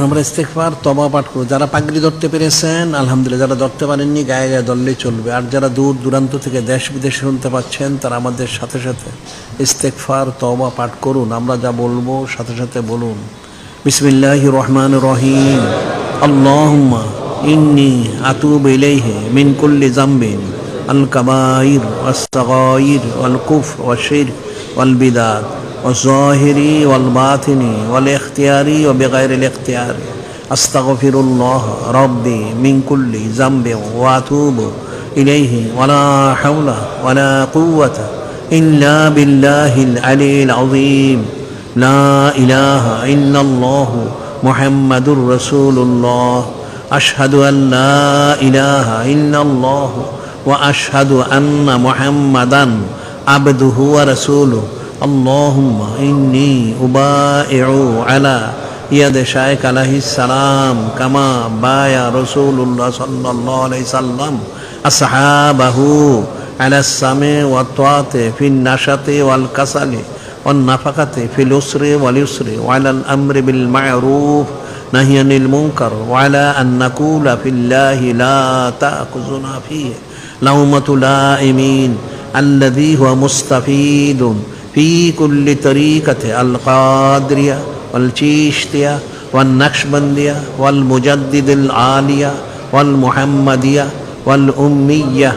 আমরা ইস্তেগফার তওবা পাঠ করব। যারা পাগড়ি ধরতে পেরেছেন আলহামদুলিল্লাহ, যারা ধরতে পারেননি গায়ে গায়ে ধরলেই চলবে। আর যারা দূর দূরান্ত থেকে দেশ বিদেশে শুনতে পাচ্ছেন তারা আমাদের সাথে সাথে ইস্তেগফার তওবা পাঠ করুন। আমরা যা বলবো সাথে সাথে বলুন। বিসমিল্লাহির রহমানির রহিম। আল্লাহুম্মা ইন্নী আতুবু ইলাইহি মিন কুল্লি যামবিন আল কাবাইর ওয়াস সাগাইর ওয়াল কুফর ওয়াশ শিরক ওয়াল বিদাত والظاهري والباطني والاختياري وبغير الاختيار أستغفر الله ربي من كل ذنب وأتوب إليه ولا حول ولا قوة إلا بالله العلي العظيم لا إله إلا الله محمد رسول الله أشهد أن لا إله إلا الله وأشهد أن محمدا عبده ورسوله اللهم إني أبايع على يد شيخ عليه السلام كما بايع رسول الله صلى الله عليه وسلم أصحابه على السمع والطاعة في النشاط والكسل والنفقة في اليسر واليسر وعلى الأمر بالمعروف نهي عن المنكر وعلى أن نقول في الله لا تأخذنا فيه لومة لائمين الذي هو مستفيد في كل طريقة القادرية والچيشتية والنقشبندية والمجدد العالية والمحمدية والأمية